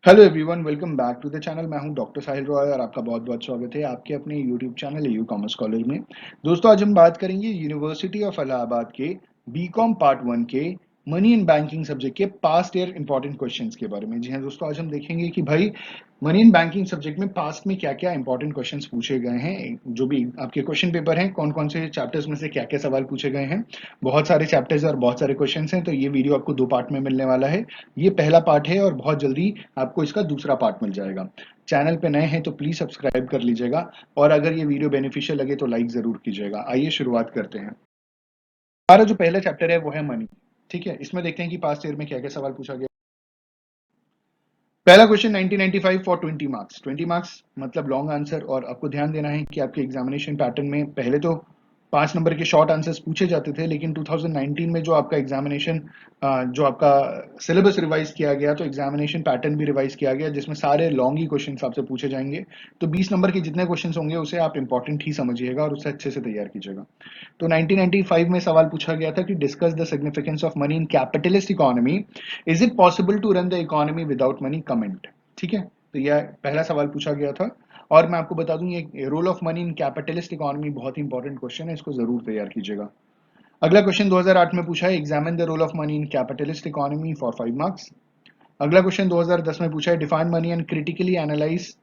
Hello everyone, welcome back to the channel. मैं हूं doctor साहिल रॉय और आपका बहुत बहुत स्वागत है आपके अपने YouTube channel you commerce college में। दोस्तों, आज हम बात करेंगे यूनिवर्सिटी ऑफ इलाहाबाद के बीकॉम पार्ट वन के मनी एंड बैंकिंग सब्जेक्ट के पास्ट ईयर इंपॉर्टेंट क्वेश्चंस के बारे में। जी हाँ दोस्तों, आज हम देखेंगे कि भाई मनी एंड बैंकिंग सब्जेक्ट में पास्ट में क्या क्या इंपॉर्टेंट क्वेश्चंस पूछे गए हैं। जो भी आपके क्वेश्चन पेपर हैं, कौन कौन से चैप्टर्स में से क्या क्या सवाल पूछे गए हैं। बहुत सारे चैप्टर्स और बहुत सारे क्वेश्चंस हैं, तो ये वीडियो आपको दो पार्ट में मिलने वाला है। ये पहला पार्ट है और बहुत जल्दी आपको इसका दूसरा पार्ट मिल जाएगा। चैनल पे नए हैं तो प्लीज सब्सक्राइब कर लीजिएगा और अगर ये वीडियो बेनिफिशियल लगे तो लाइक जरूर कीजिएगा। आइए शुरुआत करते हैं। हमारा जो पहला चैप्टर है वो है मनी। ठीक है, इसमें देखते हैं कि पास्ट ईयर में क्या क्या सवाल पूछा गया। पहला क्वेश्चन 1995 फॉर 20 मार्क्स। 20 मार्क्स मतलब लॉन्ग आंसर, और आपको ध्यान देना है कि आपके एग्जामिनेशन पैटर्न में पहले तो 5 नंबर के शॉर्ट आंसर्स पूछे जाते थे, लेकिन 2019 में जो आपका एग्जामिनेशन जो आपका सिलेबस रिवाइज किया गया, तो एग्जामिनेशन पैटर्न भी रिवाइज किया गया, जिसमें सारे लॉन्ग ही क्वेश्चन आपसे पूछे जाएंगे। तो 20 नंबर के जितने क्वेश्चन होंगे उसे आप इंपॉर्टेंट ही समझिएगा और उसे अच्छे से तैयार कीजिएगा। तो 1995 में सवाल पूछा गया था कि discuss the significance of money in capitalist economy. Is it possible to run the economy without money? Comment. ठीक है, तो यह पहला सवाल पूछा गया था। और मैं आपको बता दूं, ये role of money in capitalist economy बहुत ही इंपॉर्टेंट क्वेश्चन है, इसको जरूर तैयार कीजिएगा। अगला क्वेश्चन 2008 में पूछा है, examine the role of money in capitalist economy for 5 marks. अगला क्वेश्चन 2010 में पूछा है, define money and critically analyse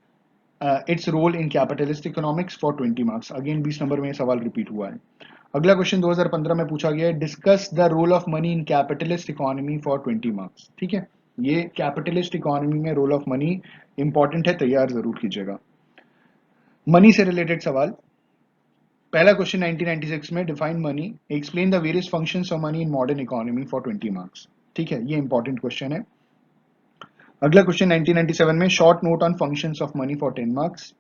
its role in capitalist economics for 20 marks. Again 20 number में ये सवाल रिपीट हुआ है। अगला क्वेश्चन 2015 में पूछा गया है, discuss the role of money in capitalist economy for 20 marks. ठीक है, ये कैपिटलिस्ट इकोनॉमी में रोल ऑफ मनी इंपॉर्टेंट है, तैयार जरूर कीजिएगा। मनी से रिलेटेड सवाल। पहला क्वेश्चन 1996 में, define money, explain the various functions of money in modern economy for 20 marks. ठीक है, ये इंपॉर्टेंट क्वेश्चन है। अगला क्वेश्चन 1997 में, short note on functions of money for 10 marks.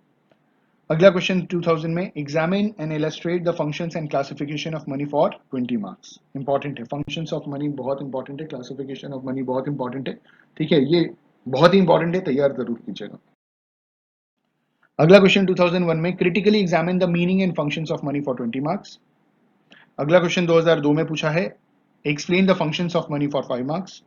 अगला क्वेश्चन 2000 में, examine and illustrate the functions and classification of money for 20 marks. Important है, functions of money बहुत इंपॉर्टेंट है, क्लासिफिकेशन ऑफ मनी बहुत important है। ठीक है, ये बहुत ही इंपॉर्टेंट है, तैयार जरूर कीजिएगा। अगला क्वेश्चन 2001 में, critically examine the meaning and functions of money for 20 marks. अगला क्वेश्चन 2002 में पूछा है, explain the functions of money for 5 marks.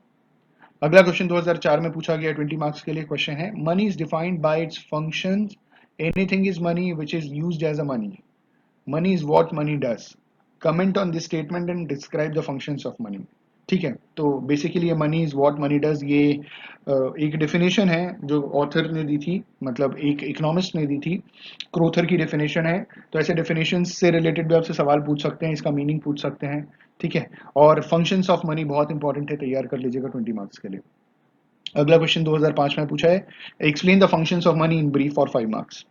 अगला क्वेश्चन 2004 में पूछा गया, 20 मार्क्स के लिए क्वेश्चन है, money is defined by its functions. Anything is money which is used as a money. Money is what money does. Comment on this statement and describe the functions of money. ठीक है, तो basically ये money is what money does, ये एक definition है जो author ने दी थी, मतलब एक इकोनॉमिस्ट ने दी थी। क्रोथर की डेफिनेशन है। तो ऐसे डेफिनेशन से रिलेटेड भी आपसे सवाल पूछ सकते हैं, इसका मीनिंग पूछ सकते हैं। ठीक है, और फंक्शंस ऑफ मनी बहुत इंपॉर्टेंट है, तैयार कर लीजिएगा 20 मार्क्स के लिए। अगला क्वेश्चन 2005 में पूछा है, explain the functions of money in brief for 5 marks.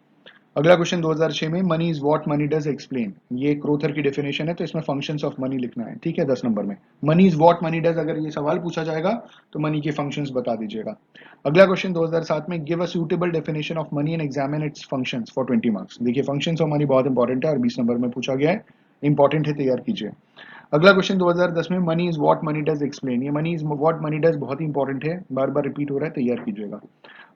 अगला क्वेश्चन 2006 में, money is what money does explain. ये क्रोथर की डेफिनेशन है, तो इसमें फंक्शंस ऑफ मनी लिखना है। ठीक है, 10 नंबर में money is what money does अगर ये सवाल पूछा जाएगा तो मनी के फंक्शंस बता दीजिएगा। अगला क्वेश्चन 2007 में, give a suitable definition of money and examine it's functions for 20 marks. देखिए, फंक्शंस ऑफ मनी बहुत इंपॉर्टेंट है और 20 नंबर में पूछा गया है, इंपॉर्टेंट है, तैयार कीजिए। अगला क्वेश्चन 2010 में, money is what money does explain. ये money is what money does बहुत ही इंपॉर्टेंट है, बार बार रिपीट हो रहा है, तैयार कीजिएगा।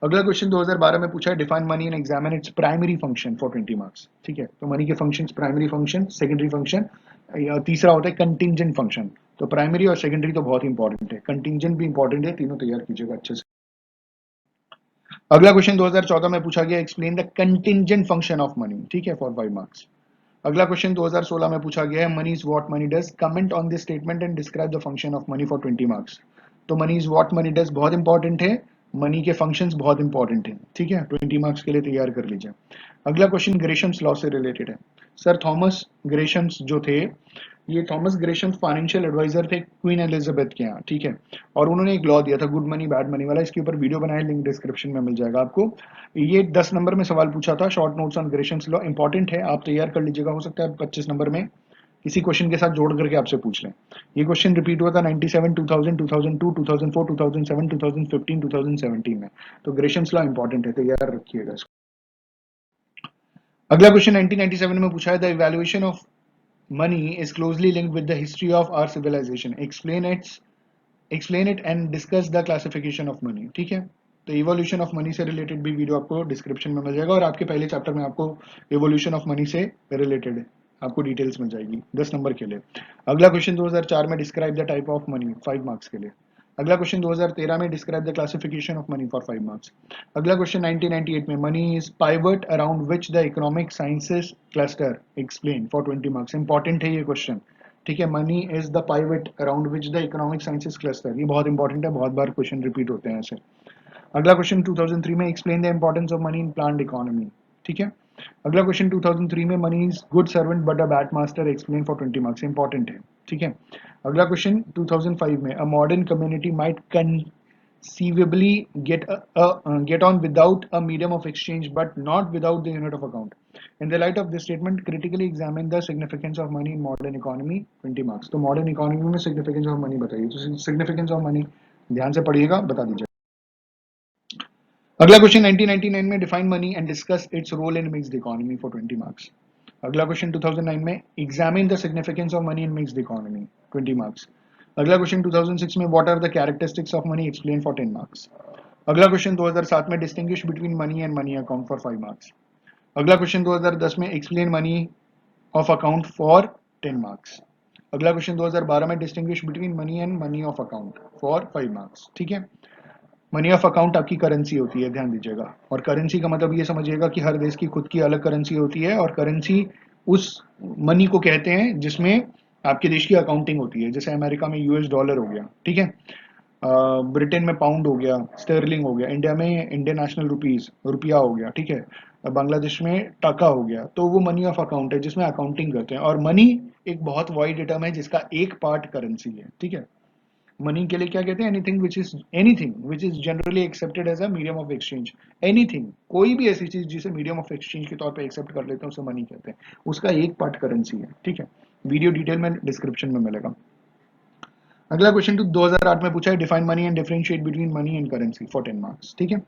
अगला क्वेश्चन 2012 में पूछा है, define money and examine its primary function for 20 marks. ठीक है, तो मनी के functions, primary function, secondary function, तीसरा होता है कंटिंजेंट फंक्शन। तो प्राइमरी और सेकेंडरी तो बहुत इंपॉर्टेंट है, कंटिंजेंट भी इंपॉर्टेंट है, तीनों तैयार कीजिएगा अच्छे से। अगला क्वेश्चन 2014 में पूछा गया, explain the contingent function of money. ठीक है, फॉर 5 मार्क्स। अगला क्वेश्चन 2016 में पूछा गया है, money is what money does, comment on this statement and describe the function of money for 20 marks. तो money is what money does बहुत important है, मनी के फंक्शंस बहुत इंपॉर्टेंट है। ठीक है, 20 मार्क्स के लिए तैयार कर लीजिए। अगला क्वेश्चन ग्रेशम्स लॉ से रिलेटेड है। सर थॉमस ग्रेशम्स जो थे, ये थॉमस ग्रेशम फाइनेंशियल एडवाइजर थे क्वीन एलिजाबेथ के यहाँ। ठीक है, और उन्होंने एक लॉ दिया था, गुड मनी बैड मनी वाला, इसके ऊपर वीडियो बनाया, लिंक डिस्क्रिप्शन में मिल जाएगा आपको। ये 10 नंबर में सवाल पूछा था, short notes on Gresham's law, important है, आप तैयार कर लीजिएगा, हो सकता है 25 नंबर में किसी क्वेश्चन के साथ जोड़ करके आपसे पूछ लें। ये क्वेश्चन रिपीट हुआ था 97, 2000, 2002, 2004, 2007, 2015, 2017 में। तो ग्रेशम्स लॉ इंपॉर्टेंट है, तैयार रखिएगा इसको। अगला क्वेश्चन 1997 में पूछा है, the evaluation of money is closely linked with the history of our civilisation, explain it and discuss the classification of money. ठीक है, तो इवोल्यूशन ऑफ मनी से रिलेटेड भी वीडियो आपको डिस्क्रिप्शन में मिल जाएगा, और आपके पहले चैप्टर में आपको इवोल्यूशन ऑफ मनी से रिलेटेड है, आपको डिटेल्स मिल जाएगी 10 नंबर के लिए। अगला क्वेश्चन 2004 में, describe the type of money, 5 marks के लिए। अगला क्वेश्चन 2013 में describe the classification of money for 5 marks. अगला क्वेश्चन 1998 में money is pivot around which the economic sciences cluster explain for 20 marks. Important है ये क्वेश्चन, ठीक है। Money is the pivot around which the economic sciences cluster, ये बहुत important है, बहुत बार क्वेश्चन रिपीट होते हैं ऐसे। अगला क्वेश्चन 2003 में explain the importance of money in planned economy, ठीक है। अगला क्वेश्चन 2003 में money is good servant but a bad master explain for 20 marks, important है, ठीक है। अगला क्वेश्चन 2005 में a modern community might conceivably get on without a medium of exchange but not without the unit of account. In the light of this statement, critically examine the significance of money in modern economy, 20 marks। तो modern economy में significance of money बताइए, तो significance of money ध्यान से पढ़िएगा, बता दीजिए। अगला क्वेश्चन 1999 में define money and discuss its role in mixed economy for 20 marks. अगला क्वेश्चन 2009 में examine the significance of money in mixed economy, 20 marks. अगला क्वेश्चन 2006 में what are the characteristics of money explain for 10 marks. अगला question 2007 में distinguish between money and money account for 5 marks. अगला question 2010 में explain money of account for 10 marks. अगला question 2012 में distinguish between money and money of account for 5 marks, ठीक है। Money of account आपकी currency होती है, ध्यान दीजिएगा। और करेंसी का मतलब ये समझिएगा कि हर देश की खुद की अलग करेंसी होती है, और करेंसी उस मनी को कहते हैं जिसमें आपके देश की अकाउंटिंग होती है। जैसे अमेरिका में यूएस डॉलर हो गया, ठीक है। ब्रिटेन में पाउंड हो गया, स्टर्लिंग हो गया, इंडिया में इंडियन नेशनल रुपीज, रुपया हो गया, ठीक है। बांग्लादेश में टाका हो गया। तो वो मनी ऑफ अकाउंट है जिसमें अकाउंटिंग करते हैं। और मनी एक बहुत वाइड टर्म है जिसका एक पार्ट करेंसी है, ठीक है। मनी के लिए क्या कहते हैं? Anything which is generally accepted as a medium of exchange. Anything, कोई भी ऐसी चीज जिसे मीडियम ऑफ एक्सचेंज के तौर पे एक्सेप्ट कर लेते हैं उसे मनी कहते हैं। उसका एक पार्ट करेंसी है, ठीक है। वीडियो डिटेल में डिस्क्रिप्शन में मिलेगा। अगला क्वेश्चन 2008 में पूछा है define money and differentiate between money and currency for 10 marks, ठीक है।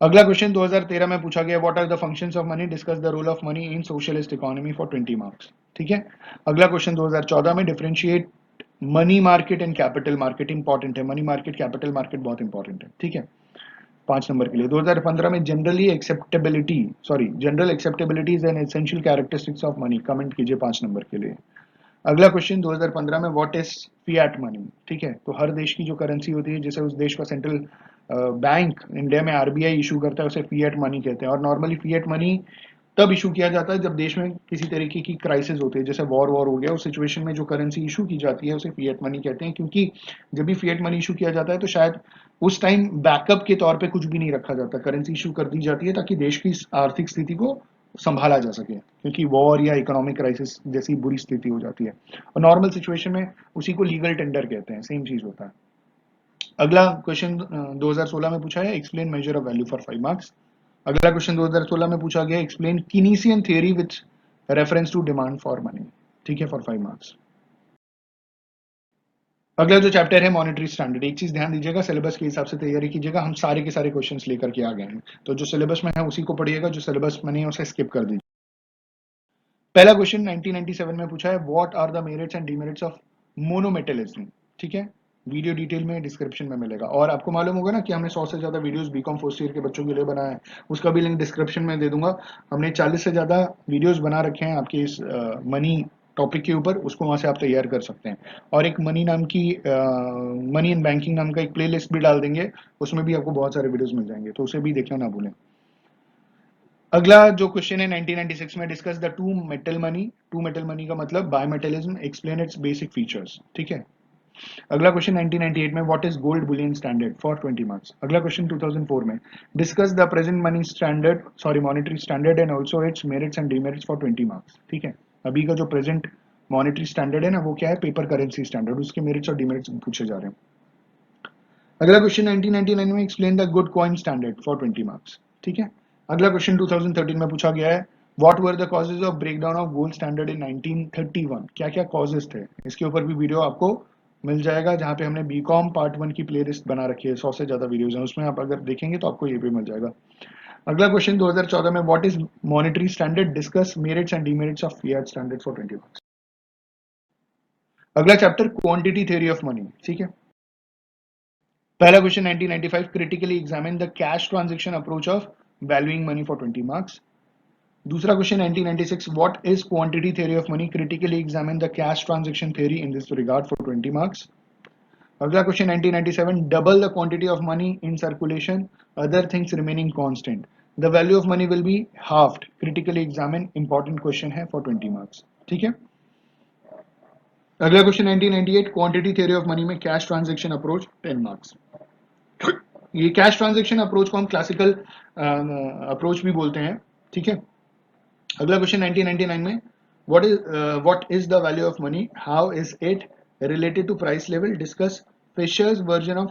अगला क्वेश्चन 2013 में पूछा गया what are the functions of money, discuss the role of money in socialist economy for 20 marks, ठीक है। अगला क्वेश्चन 2014 में differentiate money market and capital market, important है। मनी मार्केट, कैपिटल मार्केट बहुत इंपॉर्टेंट है, ठीक है। 5 नंबर के लिए 2015 में general acceptability is an essential characteristics of money, comment कीजिए 5 नंबर के लिए। अगला क्वेश्चन 2015 में व्हाट इज फिएट मनी, ठीक है। तो हर देश की जो करेंसी होती है जिसे उस देश का सेंट्रल बैंक, इंडिया में आरबीआई इशू करता है, उसे फिएट मनी कहते हैं। और नॉर्मली फिएट मनी तब इशू किया जाता है जब देश में किसी तरीके की क्राइसिस होती है, जैसे वॉर हो गया, उस सिचुएशन में जो करेंसी इशू की जाती है उसे फिएट मनी कहते हैं। क्योंकि जब भी फिएट मनी इशू किया जाता है तो शायद उस टाइम बैकअप के तौर पे कुछ भी नहीं रखा जाता, करेंसी इशू कर दी जाती है ताकि देश की आर्थिक स्थिति को संभाला जा सके, क्योंकि वॉर या इकोनॉमिक क्राइसिस जैसी बुरी स्थिति हो जाती है। और नॉर्मल सिचुएशन में उसी को लीगल टेंडर कहते हैं, सेम चीज होता है। अगला क्वेश्चन 2016 में पूछा है explain measure of value for 5 marks. अगला क्वेश्चन 2016 में पूछा गया explain Keynesian theory with reference to demand for money, ठीक है, फॉर 5 मार्क्स। अगला जो चैप्टर है मॉनेटरी स्टैंडर्ड, एक चीज ध्यान दीजिएगा, सिलेबस के हिसाब से तैयारी कीजिएगा। हम सारे के सारे क्वेश्चंस लेकर के आ गए हैं, तो जो सिलेबस में है उसी को पढ़िएगा, जो सिलेबस में नहीं है उसे स्किप कर दीजिए। पहला क्वेश्चन 1997 में पूछा है what are the merits and demerits of monometallism, ठीक है। वीडियो डिटेल में डिस्क्रिप्शन में मिलेगा। और आपको मालूम होगा ना कि हमने 100 से ज्यादा वीडियोस बीकॉम फर्स्ट ईयर के बच्चों के लिए बनाया है, उसका भी लिंक डिस्क्रिप्शन में दे दूंगा। हमने 40 से ज्यादा वीडियोस बना रखे हैं आपके इस मनी टॉपिक के ऊपर, उसको वहां से आप तैयार कर सकते हैं। और एक मनी एंड बैंकिंग नाम का एक प्लेलिस्ट भी डाल देंगे, उसमें भी आपको बहुत सारे वीडियोस मिल जाएंगे, तो उसे भी देखना ना भूलें। अगला जो क्वेश्चन है 1996 में discuss the two metal money का मतलब बायमेटलिज्म, एक्सप्लेन इट्स बेसिक फीचर्स, ठीक है। अगला क्वेश्चन 1998 में what is gold Boolean standard for 20 marks. अगला क्वेश्चन 2004 में discuss the present monetary standard and also it's merits and demerits for 20 marks, ठीक है। अभी का जो प्रेजेंट मॉनेटरी स्टैंडर्ड है ना, वो क्या है? पेपर करेंसी स्टैंडर्ड, उसके मेरिट्स और डिमेरिट्स पूछे जा रहे हैं। अगला क्वेश्चन 1999 में explain the good coin standard for 20 marks, ठीक है। अगला क्वेश्चन 2013 में पूछा गया है what were the causes of breakdown of gold standard in 1931, क्या क्या कॉजेज थे। इसके ऊपर भी वीडियो आपको मिल जाएगा, जहां पे हमने बीकॉम पार्ट 1 की प्लेलिस्ट बना रखी है, 100 से ज्यादा वीडियोस हैं उसमें, आप अगर देखेंगे तो आपको ये भी मिल जाएगा। अगला क्वेश्चन 2014 में what is monetary standard, discuss merits and demerits of fiat standard for 20 marks. अगला chapter quantity theory of money, ठीक है। पहला question 1995 critically examine the cash transaction approach of valuing money for 20 marks. दूसरा question 1996 what is quantity theory of money, critically examine the cash transaction theory in this regard for 20 marks. अगला question 1997, double the quantity of money in circulation, other things remaining constant, the value of money will be halved, critically examine, important question है for 20 marks. ठीक है, अगला question 1998, quantity theory of money में cash transaction approach, 10 marks. ये cash transaction approach को हम classical approach भी बोलते हैं। ठीक है, अगला क्वेश्चन 1999 में, what is the value of money, how is it related to price level, discuss Fisher's version of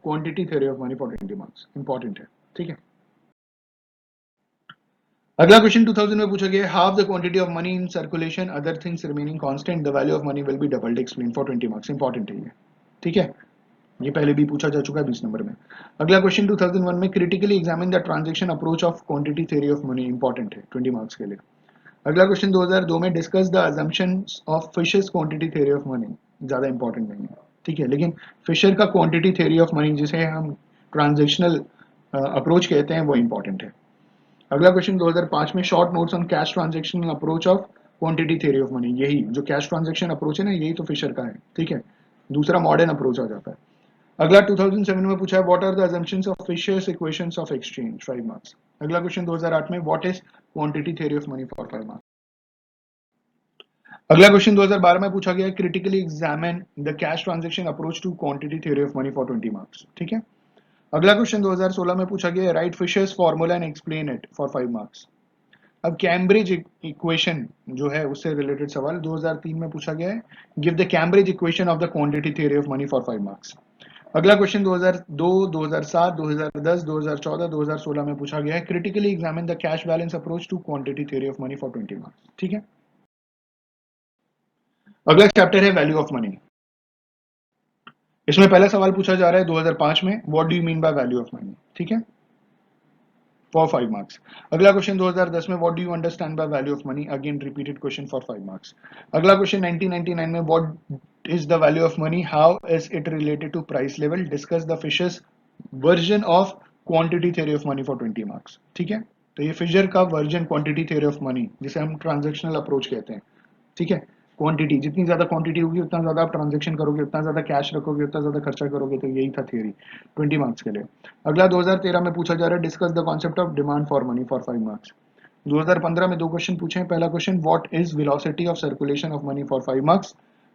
quantity theory of money for 20 marks, important है। ठीक है, अगला क्वेश्चन 2000 में पूछा गया, half the quantity of money in circulation, other things remaining constant, the value of money will be doubled, explain for 20 marks, important है ये। ठीक है, ये पहले भी पूछा जा चुका है 20 नंबर में। अगला क्वेश्चन 2001 में, critically examine the transaction approach of quantity theory of money, important है 20 मार्क्स के लिए। अगला क्वेश्चन 2002 में, discuss the assumptions of Fisher's quantity theory of money, ज्यादा इंपॉर्टेंट नहीं है। ठीक है, लेकिन फिशर का क्वांटिटी थ्योरी ऑफ मनी जिसे हम ट्रांजैक्शनल अप्रोच कहते हैं वो इंपॉर्टेंट है। अगला क्वेश्चन 2005 में, short notes on cash transaction approach of quantity theory of money, यही जो कैश ट्रांजैक्शन अप्रोच है ना, यही तो फिशर का है। ठीक है, दूसरा मॉडर्न अप्रोच आ जाता है। अगला 2007 में पूछा है, what are the assumptions of Fisher's equations of exchange, 5 marks. अगला क्वेश्चन 2008 में, what is quantity theory of money for 5 marks. अगला क्वेश्चन 2012 में पूछा गया, critically examine the cash transaction approach to quantity theory of money for 20 marks. ठीक है, अगला question 2016 में पूछा गया, write Fisher's formula and explain it for 5 marks. अब कैम्ब्रिज इक्वेशन जो है उससे रिलेटेड सवाल 2003 में पूछा गया है, give the Cambridge equation of the quantity theory of money for 5 marks. अगला क्वेश्चन 2002, 2007, 2010, 2014, 2016 में पूछा गया है, critically examine the cash balance approach to quantity theory of money for 20 marks. ठीक है, अगला चैप्टर है वैल्यू ऑफ मनी। इसमें पहला सवाल पूछा जा रहा है 2005 में, what do you mean by value of money. ठीक है, फॉर 5 मार्क्स। अगला क्वेश्चन 2010 में, what do you understand by value of money, again repeated question for 5 marks. अगला क्वेश्चन 1999 में, what is the value of money, how is it related to price level, discuss the Fisher's version of quantity theory of money for 20 marks. ठीक है, तो ये Fisher का version quantity theory of money जिसे हम transactional approach कहते हैं। ठीक है, क्वांटिटी जितनी ज्यादा क्वांटिटी होगी उतना ज्यादा आप ट्रांजैक्शन करोगे, उतना ज्यादा कैश रखोगे, उतना ज्यादा खर्चा करोगे, तो यही था थियरी 20 मार्क्स के लिए। अगला 2013 में पूछा जा रहा है, discuss the concept of demand for money for 5 marks. 2015 में दो क्वेश्चन पूछे हैं, पहला question, what is velocity of circulation of money for 5 marks.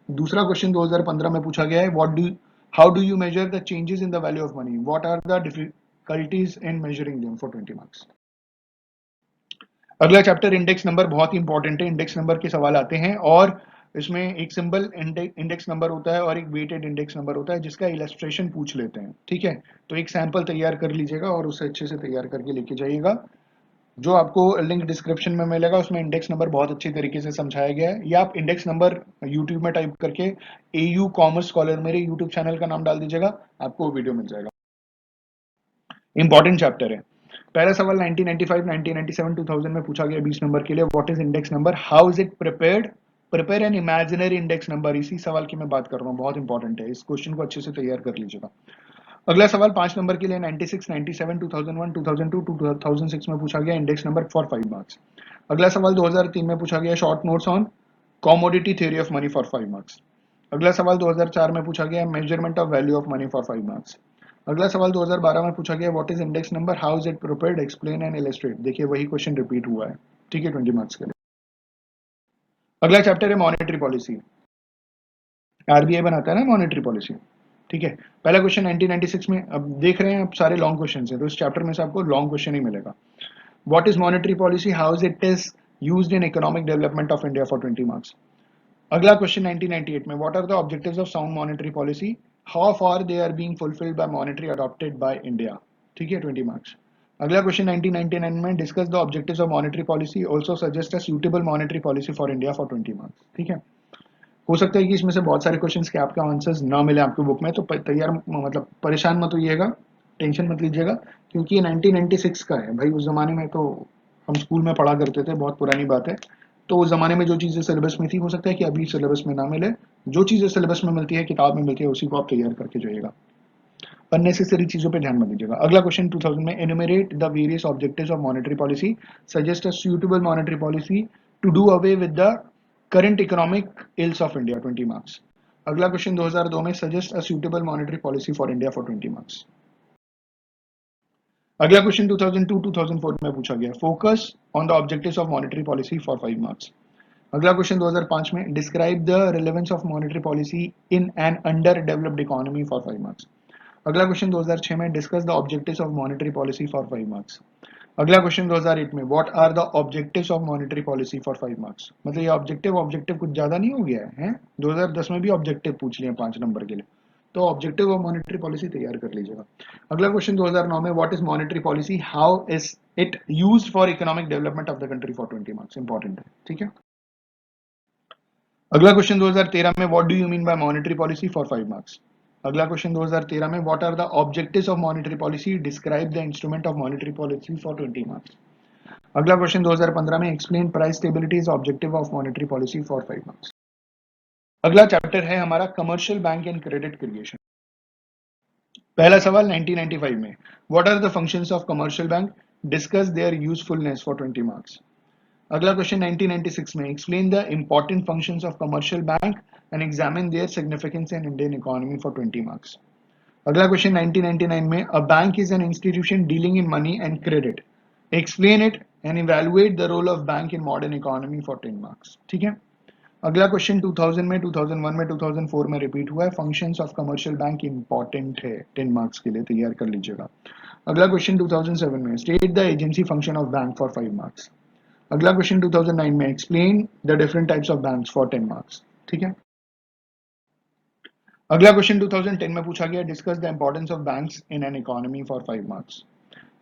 दूसरा क्वेश्चन 2015 में पूछा गया है, what do how do you measure the changes in the value of money, what are the difficulties in measuring them for 20 marks. अगला chapter index number, बहुत ही important है, index number के सवाल आते हैं और इसमें एक सिंबल इंडेक्स नंबर होता है और एक वेटेड इंडेक्स नंबर होता है जिसका इलस्ट्रेशन पूछ लेते हैं। ठीक है, तो एक सैंपल तैयार कर लीजिएगा और उसे अच्छे से तैयार करके लेके जाइएगा। जो आपको लिंक डिस्क्रिप्शन में मिलेगा उसमें इंडेक्स नंबर बहुत अच्छी तरीके से समझाया गया है, या आप इंडेक्स नंबर यूट्यूब में टाइप करके AU कॉमर्स स्कॉलर मेरे यूट्यूब चैनल का नाम डाल दीजिएगा, आपको वीडियो मिल जाएगा। इंपॉर्टेंट चैप्टर है। पहला सवाल 1995, 1997, 2000 में पूछा गया 20 नंबर के लिए, what is index number, how is it prepared, prepare an imaginary index number. इसी सवाल की मैं बात कर रहा हूँ, बहुत इंपॉर्टेंट है, इस क्वेश्चन को अच्छे से तैयार कर लीजिएगा। अगला सवाल 5 नंबर के लिए 96, 97, 2001, 2002, 2006 में पूछा गया, इंडेक्स नंबर फॉर 5 मार्क्स। अगला सवाल 2003 में पूछा गया, short notes on commodity theory of money for 5 marks. अगला सवाल 2004 में पूछा गया, measurement of value of money for 5 marks. अगला सवाल 2012 में पूछा गया, what is index number, how is it prepared, explain and illustrate. देखिए वही क्वेश्चन रिपीट हुआ है। ठीक है, 20 मार्क्स के लिए। अगला चैप्टर है मॉनेटरी पॉलिसी। RBI बनाता है ना मॉनेटरी पॉलिसी। ठीक है, पहला क्वेश्चन 1996 में, अब देख रहे हैं आप सारे लॉन्ग क्वेश्चन है, तो इस चैप्टर में से आपको लॉन्ग क्वेश्चन ही मिलेगा। What is monetary policy, how is it is used in economic development of India for 20 marks. अगला क्वेश्चन 1998 में, what are the objectives of sound monetary policy, how far they are being fulfilled by monetary adopted by India. ठीक है, 20 marks. अगला question 1999 में, discuss the objectives of monetary policy, also suggest a suitable monetary policy for India for 20 marks. ठीक है, हो सकता है कि इसमें से बहुत सारे क्वेश्चंस के आपका आंसर्स ना मिले आपकी बुक में, तो तैयार मतलब परेशान मत होइएगा, टेंशन मत लीजिएगा, क्योंकि ये 1996 का है भाई। उस जमाने में तो हम स्कूल में पढ़ा करते थे, बहुत पुरानी बात है। तो उस जमाने में जो चीजें सिलेबस में थी, हो सकता है कि अभी सिलेबस में ना मिले। जो चीजें सिलेबस में मिलती है, किताब में मिलती है, उसी को आप तैयार करके जाइएगा, अननेसेसरी चीजों पे ध्यान मत दीजिएगा। अगला क्वेश्चन 2000 में, enumerate the various objectives of monetary policy, suggest a suitable monetary policy to do away with the current economic ills of India, 20 marks. अगला क्वेश्चन 2002 में suggest a suitable monetary policy for India for 20 marks. अगला question 2002-2004 में पूछा गया, focus on the objectives of monetary policy for 5 marks. अगला question 2005 में, describe the relevance of monetary policy in N under developed economy for 5 marks. अगला question 2006 में, discuss the objectives of monetary policy for 5 marks. अगला question 2008 में, what are the objectives of monetary policy for 5 marks. मतलब ये objective कुछ ज्यादा नहीं हो गया है? 2010 में भी ऑब्जेक्टिव पूछ लिए 5 नंबर के लिए, तो ऑब्जेक्टिव ऑफ मॉनेटरी पॉलिसी तैयार कर लीजिएगा। अगला क्वेश्चन 2009 में, what is monetary policy, how is it used for economic development of the country for 20 marks. Important है, ठीक है। अगला क्वेश्चन 2013 में, what do you mean by monetary policy for 5 marks. अगला क्वेश्चन 2013 में, what are the objectives of monetary policy, describe the instrument of monetary policy for 20 marks. अगला question 2015 में, explain price stability is objective of monetary policy for 5 marks. अगला chapter है हमारा commercial bank and credit creation. पहला सवाल 1995 में, what are the functions of commercial bank, discuss their usefulness for 20 marks. अगला question 1996 में, explain the important functions of commercial bank and examine their significance in Indian economy for 20 marks. अगला question 1999 में, a bank is an institution dealing in money and credit, explain it and evaluate the role of bank in modern economy for 10 marks. ठीक है। अगला question 2000 में, 2001 में, 2004 में repeat हुआ है, functions of commercial bank important है, 10 मार्क्स के लिए तैयार कर लीजिएगा। अगला क्वेश्चन 2007 में, state the agency function of bank for 5 marks. अगला क्वेश्चन 2009 में, explain the different types of banks for 10 marks. ठीक है। अगला क्वेश्चन 2010 में पूछा गया, discuss the importance of banks in an economy for 5 marks.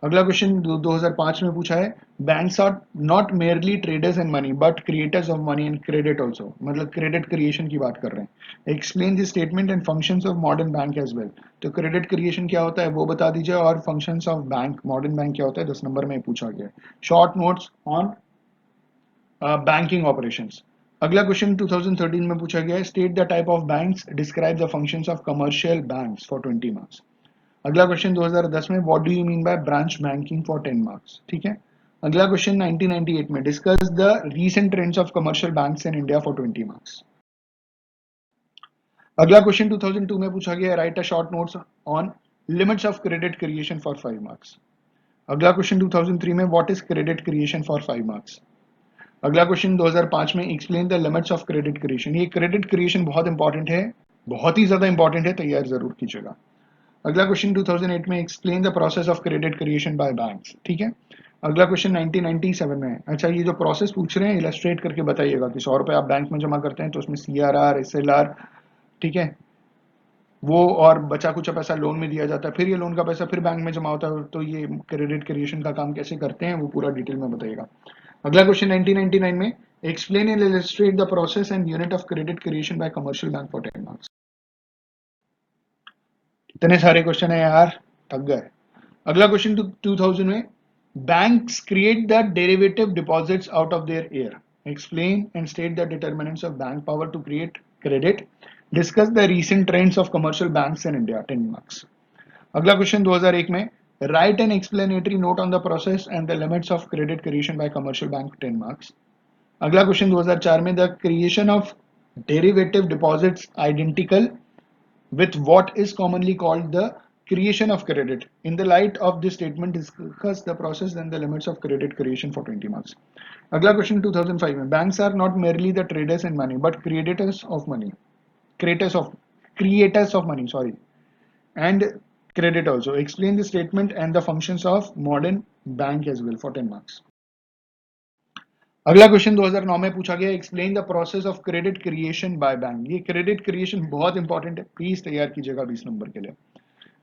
अगला क्वेश्चन 2005 में पूछा है, banks are not merely traders in money but creators of money and credit also, मतलब क्रेडिट क्रिएशन की बात कर रहे हैं। Explain the statement and functions of modern bank as well. तो क्रेडिट क्रिएशन क्या होता है वो बता दीजिए, और functions of bank, modern bank क्या होता है, 10 नंबर में पूछा गया। Short notes on banking operations. अगला क्वेश्चन 2013 में पूछा गया है, state the type of banks, describe the functions of commercial banks for 20 marks. अगला क्वेश्चन 2010 में, what do you mean by branch banking for 10 marks. ठीक है। अगला क्वेश्चन 1998 में, discuss the recent trends of commercial banks in India for 20 marks. अगला question 2002 में पूछा गया, right a short notes on limits of credit creation for 5 marks. अगला question 2003 में, what is credit creation for 5 marks. अगला question 2005 में, explain the limits of credit creation. ये credit creation बहुत इंपॉर्टेंट है, बहुत ही ज्यादा इंपॉर्टेंट है, तैयार जरूर कीजिएगा। अगला क्वेश्चन 2008 में, explain the process of credit creation bye banks. ठीक है। अगला क्वेश्चन 1997 में, अच्छा ये जो प्रोसेस पूछ रहे हैं इलस्ट्रेट करके बताइएगा कि 100 रुपए आप बैंक में जमा करते हैं तो उसमें CRR, SLR, ठीक है, वो और बचा कुछ पैसा लोन में दिया जाता है, फिर ये लोन का पैसा फिर बैंक में जमा होता है, तो ये क्रेडिट क्रिएशन का काम कैसे करते हैं वो पूरा डिटेल में बताइएगा। अगला क्वेश्चन 1999 में, explain and illustrate the process and unit of credit creation by commercial bank for 10 marks. इतने सारे क्वेश्चन है यार, थक गए। अगला क्वेश्चन 2000 में, banks create the derivative deposits out of their air, explain and state the determinants of bank power to create credit, discuss the recent trends of commercial banks in India, 10 marks. अगला question 2001 में, write an explanatory note on the process and the limits of credit creation by commercial bank, 10 marks. अगला question 2004 में, the creation of derivative deposits identical with what is commonly called the creation of credit. In the light of this statement, discuss the process and the limits of credit creation for 20 marks. अगला question 2005 में, banks are not merely the traders in money but creators of money, creators of money, sorry, and credit also. Explain the statement and the functions of modern bank as well for 10 marks. अगला question 2009 में पूछा गया, explain the process of credit creation by bank. ये credit creation बहुत important है, please तैयार कीजिएगा 20 number के लिए।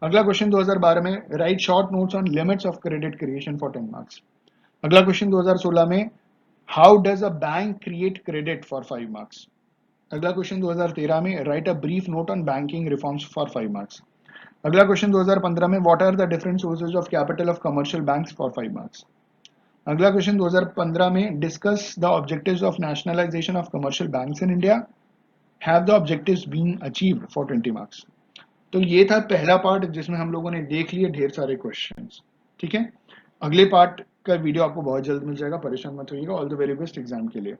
अगला क्वेश्चन 2012 में, write short notes on limits of credit creation for 10 marks. अगला क्वेश्चन 2016 में, how does a bank create credit for 5 marks. अगला क्वेश्चन 2013 में, write a brief note on banking reforms for 5 marks. अगला question 2015 में, what are the different sources of capital of commercial banks for 5 marks. अगला question 2015 में, discuss the objectives of nationalisation of commercial banks in India, have the objectives been achieved for 20 marks. तो ये था पहला part जिसमें हम लोगों ने देख लिए ढेर सारे क्वेश्चंस। ठीक है। अगले पार्ट का वीडियो आपको बहुत जल्द मिल जाएगा, परेशान मत होइएगा। All the very best exam के लिए।